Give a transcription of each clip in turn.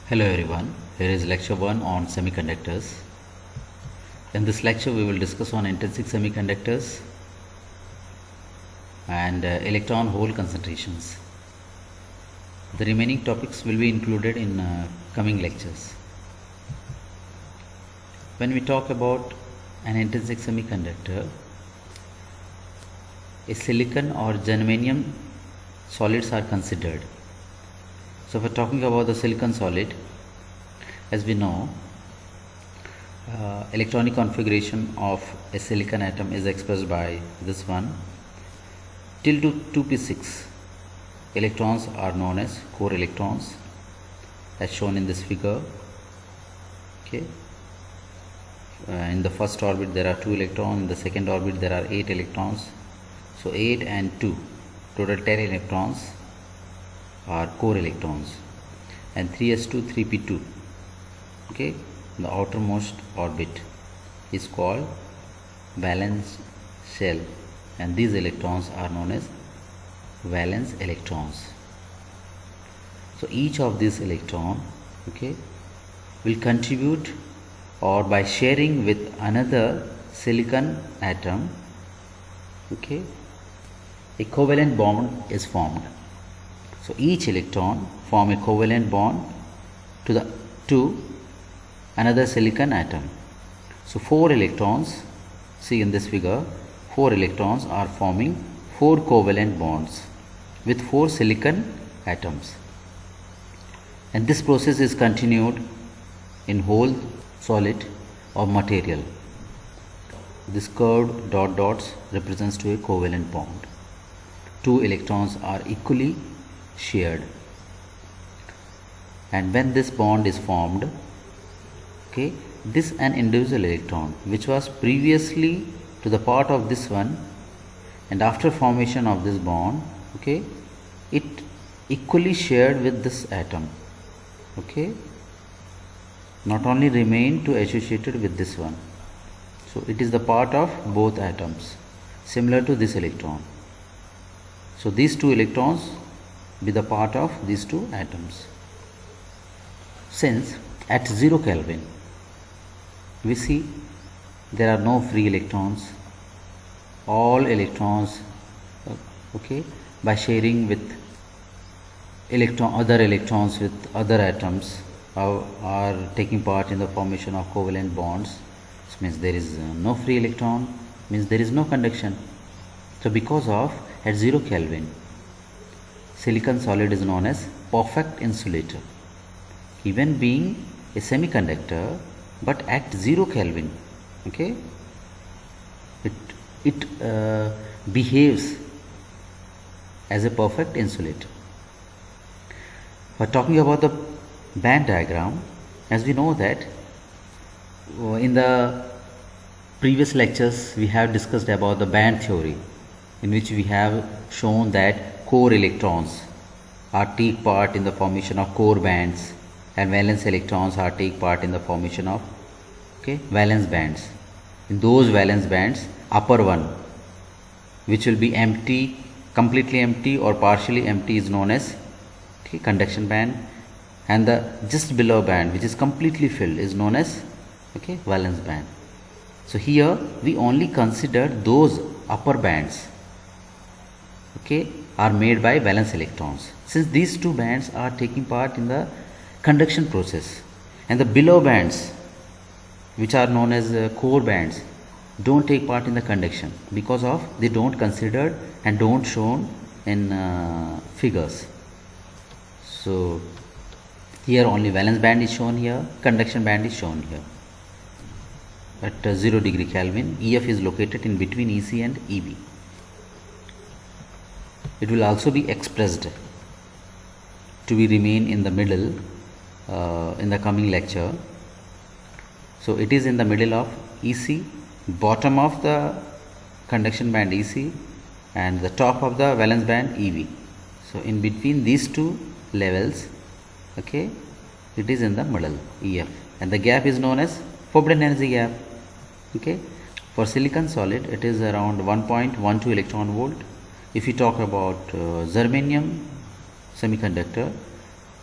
Hello everyone, here is lecture 1 on semiconductors. In this lecture we will discuss on intrinsic semiconductors and electron hole concentrations. The remaining topics will be included in coming lectures. When we talk about an intrinsic semiconductor, a silicon or germanium solids are considered. So if we are talking about the silicon solid, as we know, electronic configuration of a silicon atom is expressed by this one. Till to 2p6 electrons are known as core electrons, as shown in this figure. Okay. In the first orbit there are 2 electrons, in the second orbit there are 8 electrons. So 8 and 2, total 10 electrons are core electrons, and 3s2 3p2, okay, the outermost orbit is called valence shell, and these electrons are known as valence electrons. So each of these electron, okay, will contribute, or by sharing with another silicon atom, okay, a covalent bond is formed. So each electron form a covalent bond to another silicon atom. So 4 electrons, see in this figure, 4 electrons are forming 4 covalent bonds with 4 silicon atoms. And this process is continued in whole solid or material. This curved dots represents to a covalent bond. 2 electrons are equally shared, and when this bond is formed, okay, this an individual electron which was previously to the part of this one, and after formation of this bond, okay, it equally shared with this atom, okay, not only remain to associated with this one. So it is the part of both atoms, similar to this electron. So these 2 electrons be the part of these 2 atoms. Since at 0 Kelvin we see there are no free electrons, all electrons, okay, by sharing with other electrons with other atoms are taking part in the formation of covalent bonds. This means there is no free electron, means there is no conduction. So because of at 0 Kelvin, silicon solid is known as perfect insulator, even being a semiconductor, but at 0 Kelvin, okay, it behaves as a perfect insulator. But talking about the band diagram, as we know that in the previous lectures we have discussed about the band theory, in which we have shown that core electrons are take part in the formation of core bands, and valence electrons are take part in the formation of, okay, valence bands. In those valence bands, upper one, which will be empty, completely empty or partially empty, is known as, okay, conduction band, and the just below band, which is completely filled, is known as, okay, valence band. So here we only consider those upper bands, okay, are made by valence electrons, since these 2 bands are taking part in the conduction process, and the below bands, which are known as core bands, don't take part in the conduction because of they don't considered and don't shown in figures. So here only valence band is shown here, conduction band is shown here. At 0 degree Kelvin, EF is located in between EC and EB. It will also be expressed to be remain in the middle in the coming lecture. So it is in the middle of EC, bottom of the conduction band EC, and the top of the valence band EV. So in between these 2 levels, okay, it is in the middle, EF, and the gap is known as forbidden energy gap. Okay, for silicon solid it is around 1.12 electron volt. If you talk about germanium semiconductor,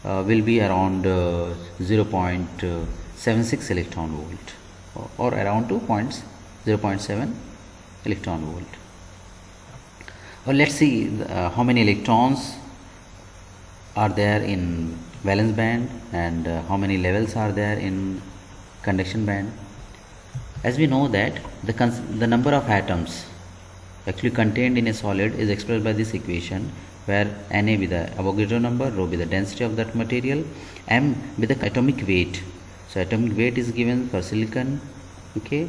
will be around 0.76 electron volt or around 0.7 electron volt. Well, let's see how many electrons are there in valence band and how many levels are there in conduction band. As we know that the number of atoms actually contained in a solid is expressed by this equation, where Na be the Avogadro number, rho be the density of that material, m be the atomic weight. So atomic weight is given for silicon, okay,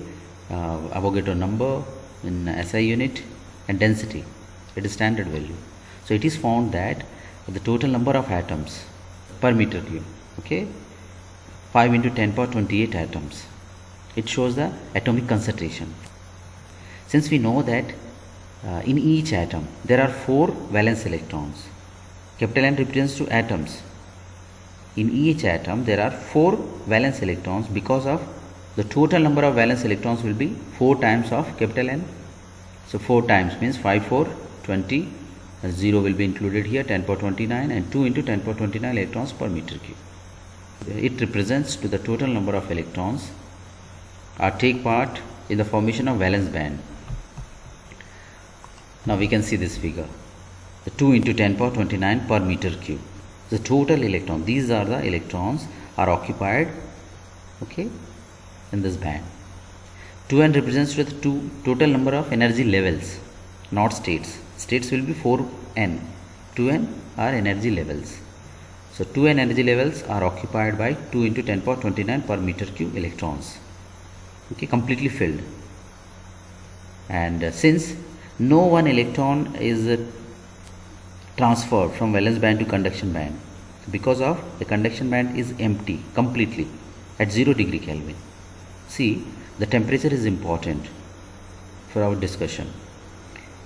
Avogadro number in SI unit, and density, it is standard value. So it is found that the total number of atoms per meter cube, okay, 5 into 10 power 28 atoms. It shows the atomic concentration. Since we know that in each atom there are 4 valence electrons, capital N represents to atoms. In each atom there are 4 valence electrons, because of the total number of valence electrons will be 4 times of capital N. So 4 times means 5 4 20, 0 will be included here, 10 power 29, and 2 into 10 power 29 electrons per meter cube. It represents to the total number of electrons take part in the formation of valence band. Now we can see this figure, the 2 into 10 power 29 per meter cube. The total electron, these are the electrons are occupied, okay, in this band. 2n represents to the total number of energy levels, not states. States will be 4n. 2n are energy levels. So 2n energy levels are occupied by 2 into 10 power 29 per meter cube electrons, okay, completely filled. And since no one electron is transferred from valence band to conduction band, because of the conduction band is empty completely at 0 degree Kelvin. See, the temperature is important for our discussion.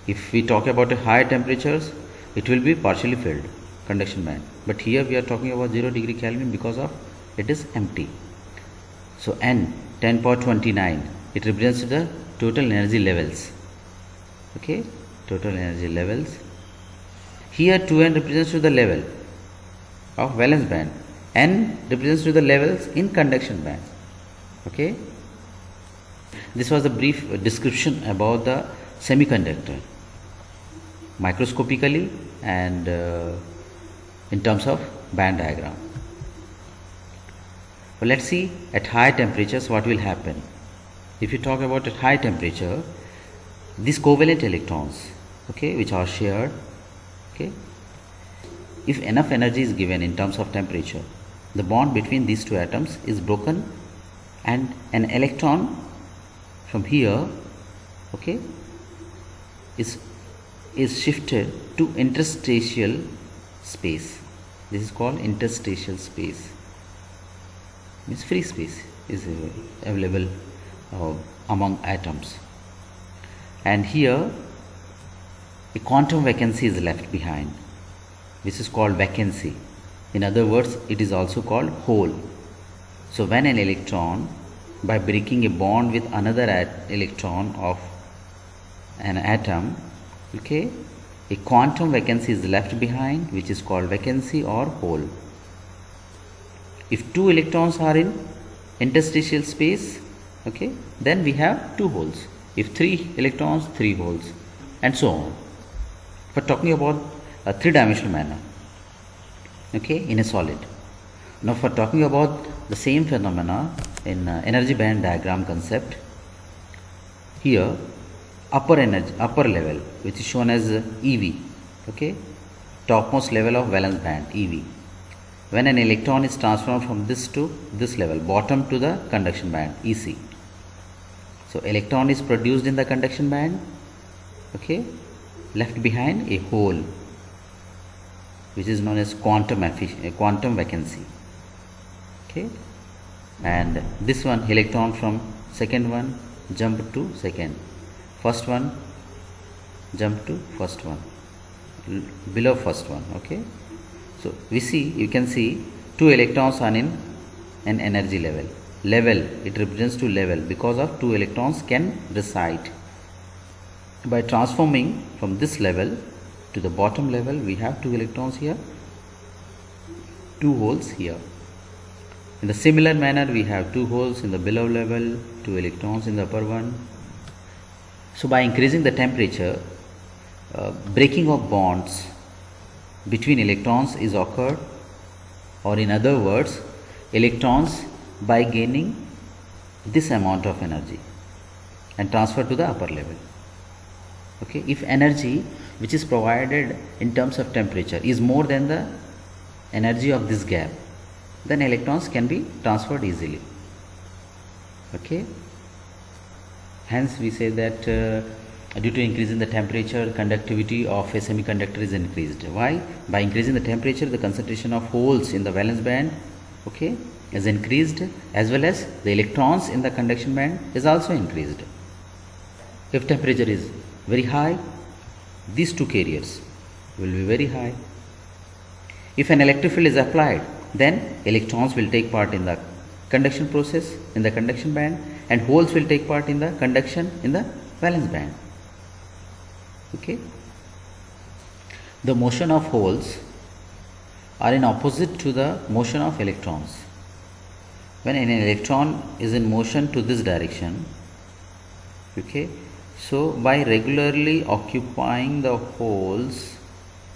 If we talk about higher temperatures, it will be partially filled, conduction band, but here we are talking about 0 degree Kelvin because of it is empty. So N 10 power 29, it represents the total energy levels, okay, total energy levels. Here 2n represents to the level of valence band, n represents to the levels in conduction band, okay. This was a brief description about the semiconductor microscopically and in terms of band diagram. Well, let's see at high temperatures what will happen. If you talk about at high temperature, these covalent electrons, okay, which are shared, okay, if enough energy is given in terms of temperature, the bond between these two atoms is broken and an electron from here, okay, is shifted to interstitial space. This is called interstitial space. Means free space is available among atoms, and here a quantum vacancy is left behind. This is called vacancy. In other words, it is also called hole. So when an electron, by breaking a bond with another electron of an atom, okay, a quantum vacancy is left behind, which is called vacancy or hole. If 2 electrons are in interstitial space, okay, then we have 2 holes. If 3 electrons, 3 holes, and so on. For talking about a 3-dimensional manner, okay, in a solid. Now for talking about the same phenomena in energy band diagram concept, here upper level, which is shown as EV, okay, topmost level of valence band, EV. When an electron is transformed from this to this level, bottom to the conduction band, EC. So electron is produced in the conduction band, okay, left behind a hole, which is known as quantum vacancy, okay. And this one, electron from second one jump to second, first one jump to first one, below first one, okay. So we see, you can see 2 electrons are in an energy level. It represents to level because of 2 electrons can reside. By transforming from this level to the bottom level, we have 2 electrons here, two holes here. In the similar manner, we have two holes in the below level, two electrons in the upper one. So by increasing the temperature, breaking of bonds between electrons is occurred, or in other words, electrons by gaining this amount of energy and transfer to the upper level. Okay, if energy which is provided in terms of temperature is more than the energy of this gap, then electrons can be transferred easily. Okay, hence we say that due to increase in the temperature, conductivity of a semiconductor is increased. Why? By increasing the temperature, the concentration of holes in the valence band, okay, is increased, as well as the electrons in the conduction band is also increased. If temperature is very high, these two carriers will be very high. If an electric field is applied, then electrons will take part in the conduction process in the conduction band, and holes will take part in the conduction in the valence band. Okay, the motion of holes are in opposite to the motion of electrons. When an electron is in motion to this direction, okay, so by regularly occupying the holes,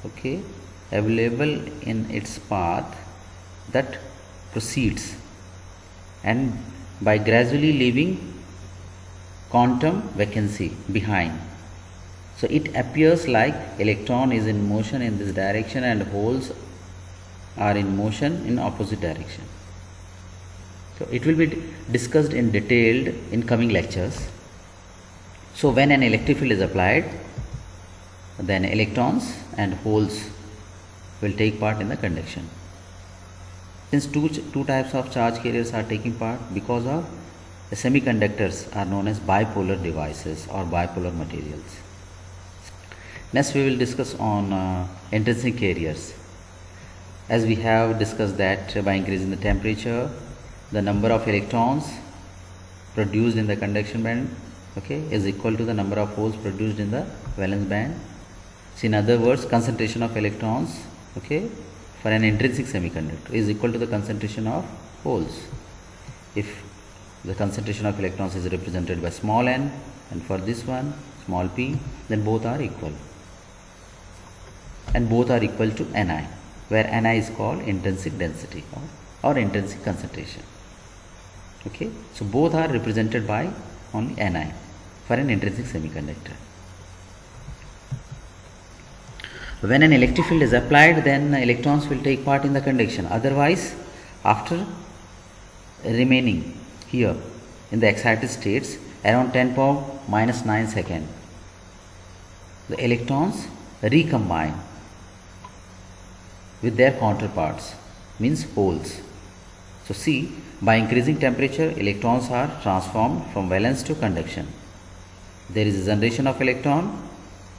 okay, available in its path, that proceeds, and by gradually leaving quantum vacancy behind, so it appears like electron is in motion in this direction and holes are in motion in opposite direction. So it will be discussed in detail in coming lectures. So when an electric field is applied, then electrons and holes will take part in the conduction. Since two types of charge carriers are taking part, because of the semiconductors are known as bipolar devices or bipolar materials. Next we will discuss on intrinsic carriers. As we have discussed that by increasing the temperature, the number of electrons produced in the conduction band, okay, is equal to the number of holes produced in the valence band. So in other words, concentration of electrons, okay, for an intrinsic semiconductor is equal to the concentration of holes. If the concentration of electrons is represented by small n, and for this one small p, then both are equal, and both are equal to Ni, where Ni is called intrinsic density or intrinsic concentration. Okay, so both are represented by only Ni for an intrinsic semiconductor. When an electric field is applied, then electrons will take part in the conduction. Otherwise, after remaining here in the excited states around 10 power minus 9 second, the electrons recombine with their counterparts, means holes. So see, by increasing temperature, electrons are transformed from valence to conduction. There is a generation of electron,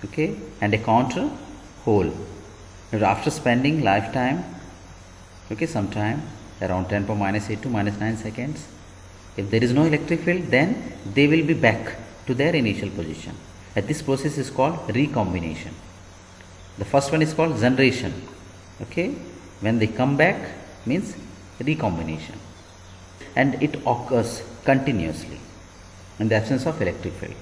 okay, and a counter hole. And after spending lifetime, okay, sometime around 10 power minus 8 to minus 9 seconds, if there is no electric field, then they will be back to their initial position. And this process is called recombination. The first one is called generation. Okay, when they come back means recombination, and it occurs continuously in the absence of electric field.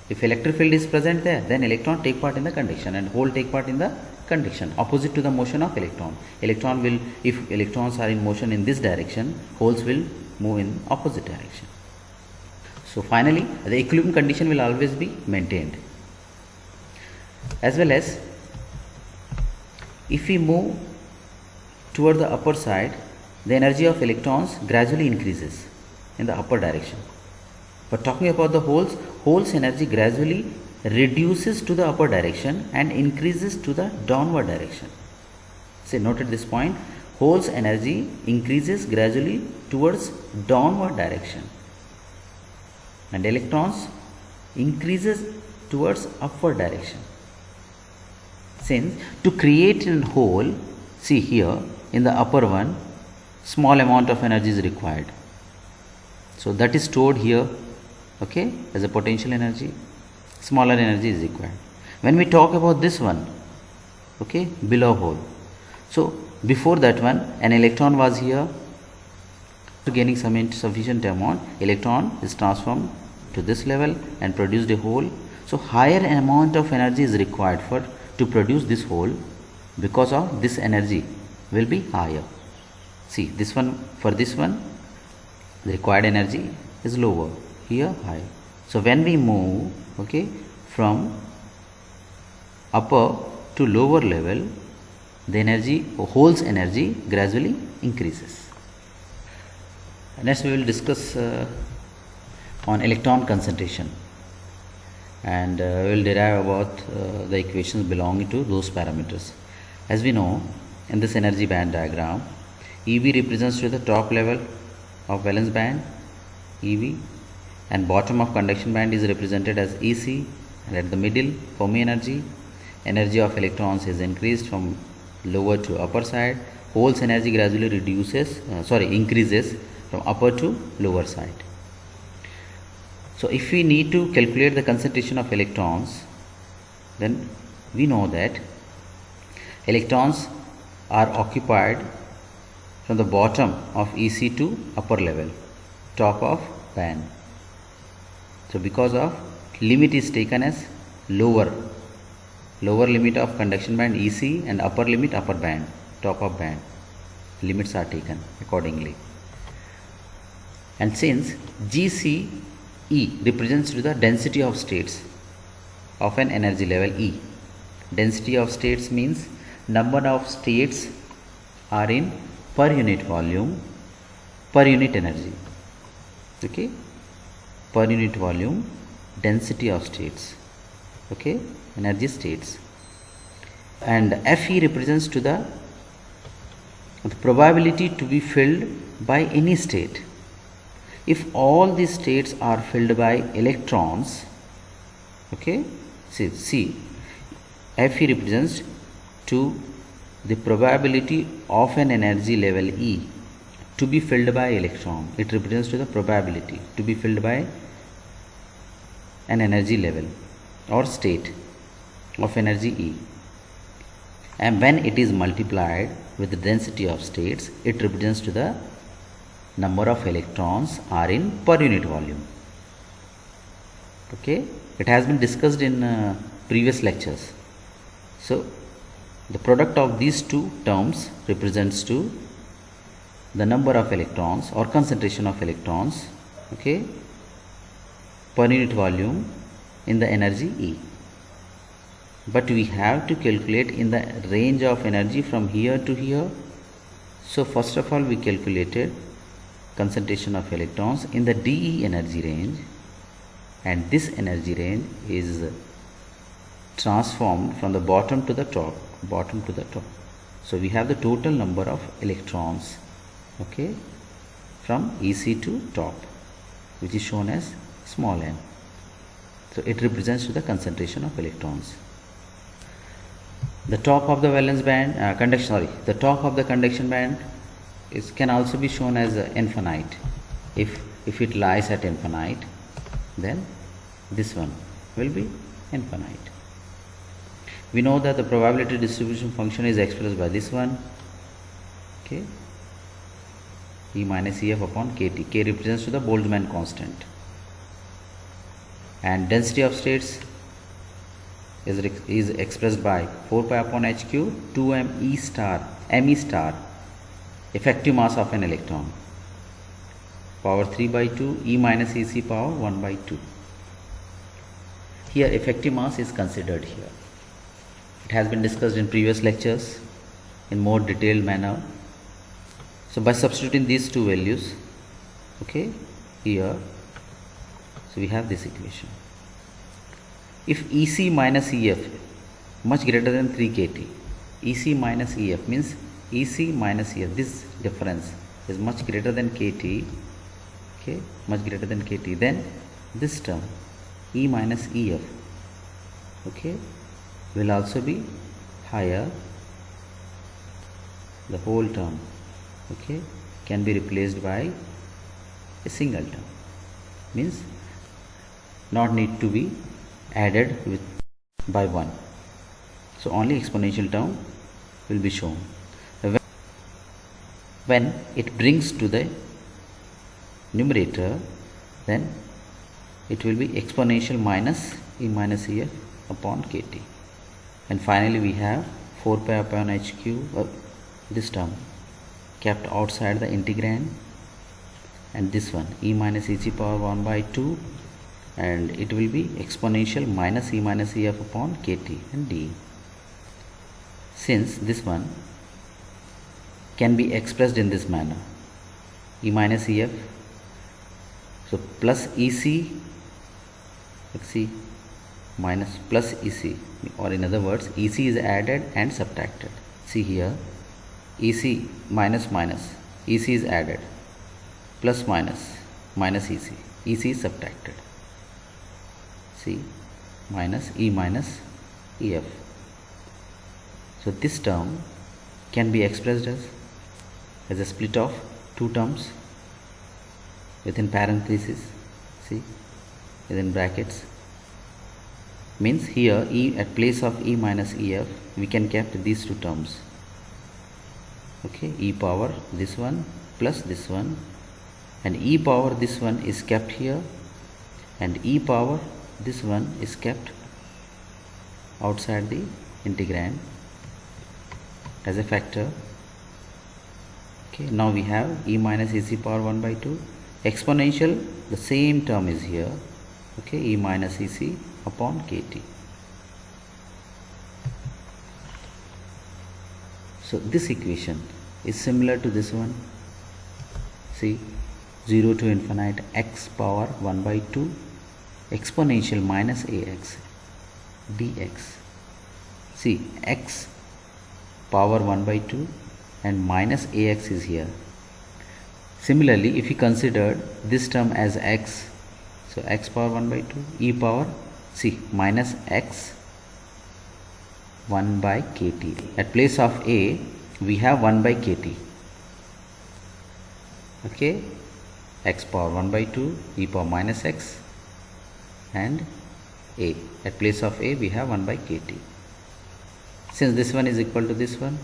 If electric field is present there, then electron take part in the conduction and hole take part in the conduction, opposite to the motion of electron. Electron will, if electrons are in motion in this direction, holes will move in opposite direction. So finally, the equilibrium condition will always be maintained. As well as, if we move toward the upper side, the energy of electrons gradually increases in the upper direction. But talking about the holes energy gradually reduces to the upper direction and increases to the downward direction. Say, noted this point, holes energy increases gradually towards downward direction, and electrons increases towards upward direction. Since to create a hole, see here in the upper one, small amount of energy is required. So that is stored here, okay, as a potential energy. Smaller energy is required. When we talk about this one, okay, below hole, so before that one, an electron was here. Gaining some insufficient amount, electron is transformed to this level and produced a hole. So higher amount of energy is required for to produce this hole. Because of this, energy will be higher. See, this one, for this one the required energy is lower, here higher. So when we move, okay, from upper to lower level, the energy, hole's energy gradually increases. Next we will discuss on electron concentration, and we will derive about the equations belonging to those parameters. As we know, in this energy band diagram, EV represents to the top level of valence band, EV, and bottom of conduction band is represented as EC, and at the middle, Fermi energy. Energy of electrons is increased from lower to upper side. Hole's energy gradually increases from upper to lower side. So if we need to calculate the concentration of electrons, then we know that electrons are occupied from the bottom of EC to upper level, top of band. So because of limit is taken as lower limit of conduction band EC and upper limit upper band, top of band, limits are taken accordingly. And since GCE represents to the density of states of an energy level E, density of states means number of states are in per unit volume, per unit energy, okay, per unit volume, density of states, okay, energy states. And Fe represents to the probability to be filled by any state. If all these states are filled by electrons, okay, see Fe represents to the probability of an energy level E to be filled by electron. It represents to the probability to be filled by an energy level or state of energy E. And when it is multiplied with the density of states, it represents to the number of electrons are in per unit volume. Okay, it has been discussed in previous lectures. So the product of these two terms represents to the number of electrons or concentration of electrons, okay, per unit volume in the energy E. But we have to calculate in the range of energy from here to here. So first of all, we calculated concentration of electrons in the dE energy range, and this energy range is transformed from the bottom to the top. So we have the total number of electrons, okay, from EC to top, which is shown as small n. So it represents to the concentration of electrons. The top of the valence band, the top of the conduction band can also be shown as infinite. If it lies at infinite, then this one will be infinite. We know that the probability distribution function is expressed by this one, okay, E minus EF upon KT. K represents to the Boltzmann constant, and density of states is expressed by 4 pi upon h cube 2m E star, effective mass of an electron, power 3 by 2 E minus EC power 1 by 2. Here effective mass is considered here. It has been discussed in previous lectures in more detailed manner. So by substituting these two values, okay, here, so we have this equation. If EC minus EF much greater than 3 kT, EC minus EF means EC minus EF, this difference is much greater than kT, okay, much greater than kT, then this term E minus EF, okay, will also be higher. The whole term, okay, can be replaced by a single term, means not need to be added with by 1. So only exponential term will be shown. When it brings to the numerator, then it will be exponential minus E minus EF upon KT. And finally we have 4 pi upon h cube, this term kept outside the integrand, and this one E minus e to the power 1 by 2, and it will be exponential minus E minus EF upon KT and D. Since this one can be expressed in this manner, E minus EF, so plus EC, let's see, minus plus EC, or in other words EC is added and subtracted. See here, EC minus minus, EC is added, plus minus minus EC, EC is subtracted. See, minus E minus EF. So this term can be expressed as a split of two terms within parentheses, see, within brackets. Means here E at place of E minus EF we can kept these two terms. Okay, E power this one plus this one, and E power this one is kept here, and E power this one is kept outside the integrand as a factor. Okay, now we have E minus e to the power 1 by 2 exponential, the same term is here. Okay, E minus EC upon KT. So this equation is similar to this one. See, 0 to infinite x power 1 by 2 exponential minus ax dx. See, x power 1 by 2 and minus ax is here. Similarly, if you consider this term as x, so x power 1 by 2 e power, see, minus x 1 by kt. At place of a we have 1 by kt. Okay, x power 1 by 2 e power minus x, and a at place of a we have 1 by kt. Since this one is equal to this one,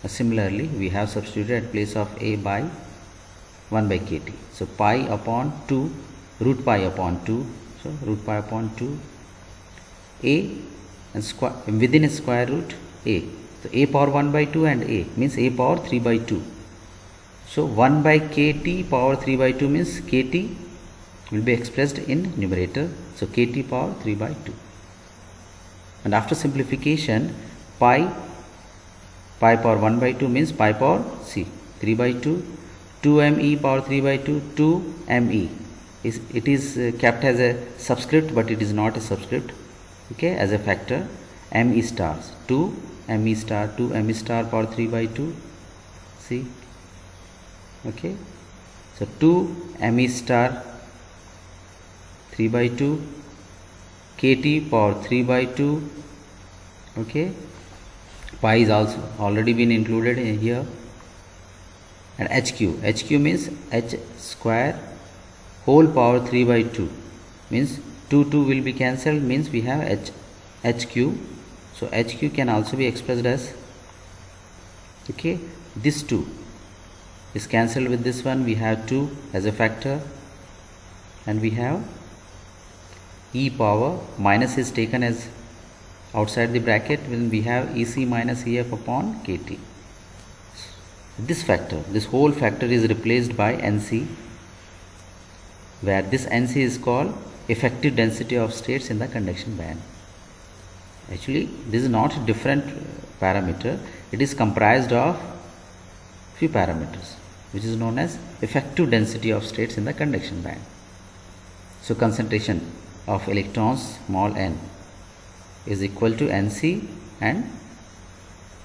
similarly we have substituted at place of a by 1 by kt. So pi upon 2, root pi upon 2, so root pi upon 2 a, and square within a square root a. So a power 1 by 2 and a means a power 3 by 2. So 1 by kt power 3 by 2 means kt will be expressed in numerator. So kt power 3 by 2. And after simplification, pi power 1 by 2 means pi power c 3 by 2. 2me power 3 by 2, 2me it is kept as a subscript, but it is not a subscript. Okay, as a factor, me stars 2 me star 2 me star power 3 by 2. See, okay, so 2 me star 3 by 2 kt power 3 by 2. Okay, pi is also already been included in here, and hq means h square whole power 3 by 2 means 2 will be cancelled, means we have hq. So hq can also be expressed as, okay, this 2 is cancelled with this one, we have 2 as a factor, and we have e power minus is taken as outside the bracket when we have ec minus ef upon kt. This factor, this whole factor is replaced by nc, where this nc is called effective density of states in the conduction band. Actually, this is not a different parameter, it is comprised of few parameters, which is known as effective density of states in the conduction band. So concentration of electrons small n is equal to nc and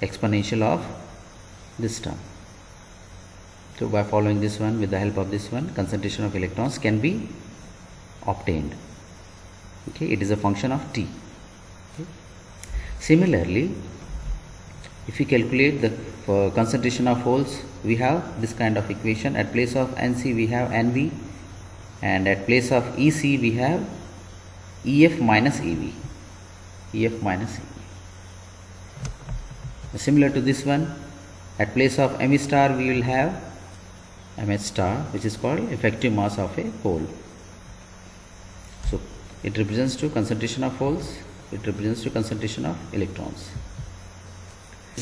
exponential of this term. So by following this one, with the help of this one, concentration of electrons can be obtained. Okay, it is a function of t. Okay. Similarly, if we calculate the concentration of holes, we have this kind of equation. At place of nc we have nv, and at place of ec we have ef minus ev. Ef minus ev. Similar to this one, At place of m star we will have mh star, which is called effective mass of a hole. So it represents to concentration of holes, it represents to concentration of electrons.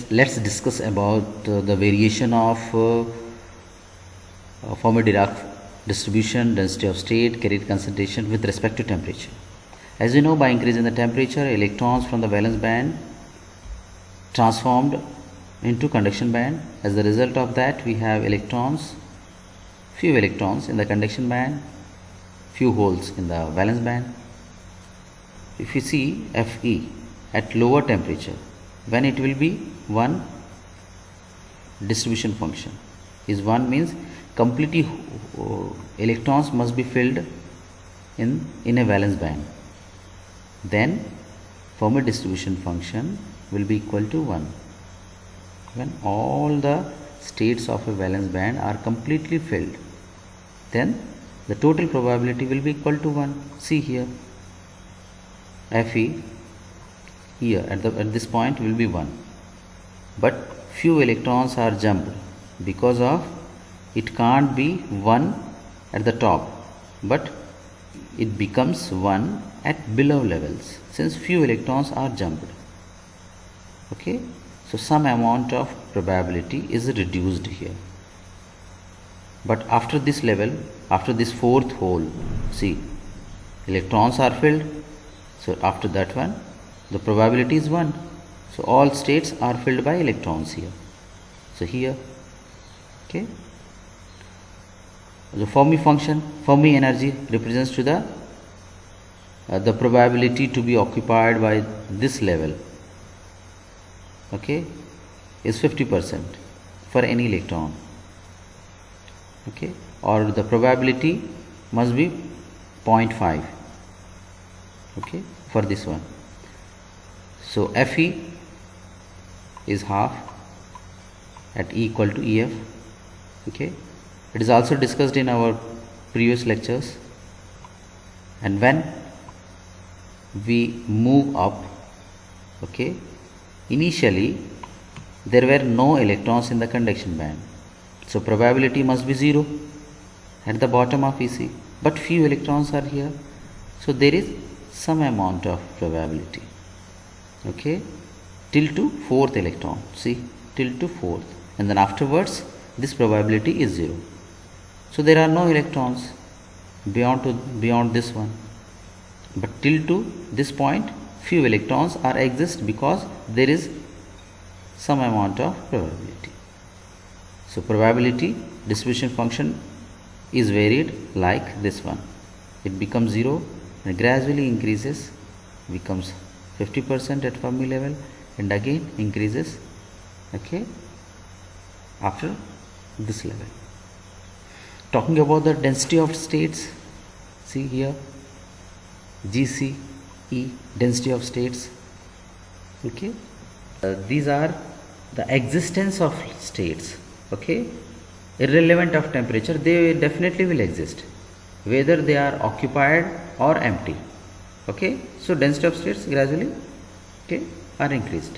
Let's discuss about the variation of Fermi-Dirac distribution, density of state, carrier concentration with respect to temperature. As you know, by increasing the temperature, electrons from the valence band transformed into conduction band. As a result of that, we have electrons, few electrons in the conduction band, few holes in the valence band. If you see Fe at lower temperature, when it will be 1 distribution function is 1 means completely electrons must be filled in a valence band. Then Fermi distribution function will be equal to 1 when all the states of a valence band are completely filled. Then the total probability will be equal to 1. See here, Fe here at this point will be 1, but few electrons are jumped because of it can't be 1 at the top, but it becomes 1 at below levels since few electrons are jumped. Okay, so some amount of probability is reduced here. But after this level, after this fourth hole, see, electrons are filled. So after that one, the probability is 1. So all states are filled by electrons here. So here, okay, the Fermi function, Fermi energy represents to the probability to be occupied by this level, okay, is 50% for any electron, okay, or the probability must be 0.5, okay, for this one. So Fe is half at E equal to EF, okay. It is also discussed in our previous lectures. And when we move up, okay, initially there were no electrons in the conduction band, so probability must be 0 at the bottom of EC, but few electrons are here, so there is some amount of probability, okay, till to 4th electron, see, till to 4th, and then afterwards this probability is 0. So there are no electrons beyond this one, but till to this point few electrons are exist because there is some amount of probability. So probability distribution function is varied like this one. It becomes 0 and gradually increases, becomes 50% at Fermi level and again increases, okay, after this level. Talking about the density of states, see here, GCE, density of states, okay. These are the existence of states, okay, irrelevant of temperature, they definitely will exist whether they are occupied or empty, okay. So density of states gradually, okay, are increased,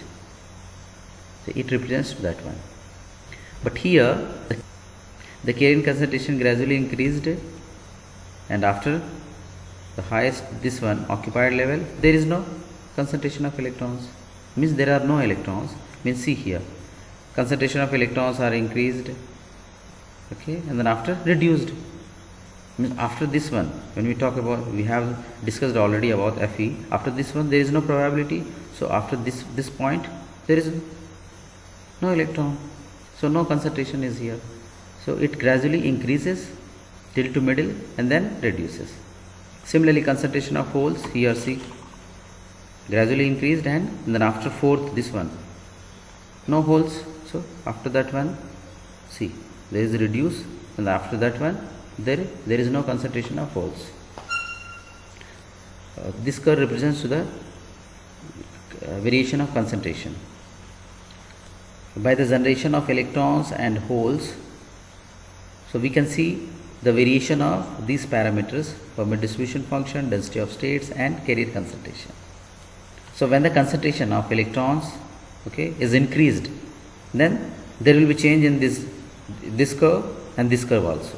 so it represents that one. But here the carrier concentration gradually increased, and after the highest, this one, occupied level, there is no concentration of electrons, means there are no electrons, means see here, concentration of electrons are increased, okay, and then after reduced, means after this one, when we talk about, we have discussed already about Fe, after this one there is no probability, so after this point there is no electron, so no concentration is here, so it gradually increases till to middle and then reduces. Similarly, concentration of holes here, see, gradually increased, and then after 4th, this one, no holes, so after that one, see, there is reduce, and after that one there is no concentration of holes. This curve represents to the variation of concentration. By the generation of electrons and holes, so we can see the variation of these parameters, Fermi distribution function, density of states and carrier concentration. So when the concentration of electrons, okay, is increased, then there will be change in this curve and this curve also.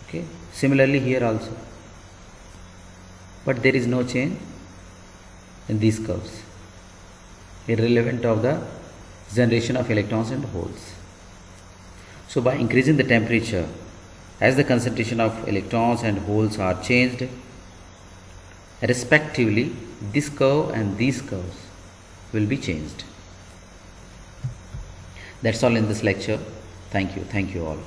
Okay, similarly here also, but there is no change in these curves, irrelevant of the generation of electrons and holes. So by increasing the temperature, as the concentration of electrons and holes are changed respectively, this curve and these curves will be changed. That's all in this lecture. Thank you all.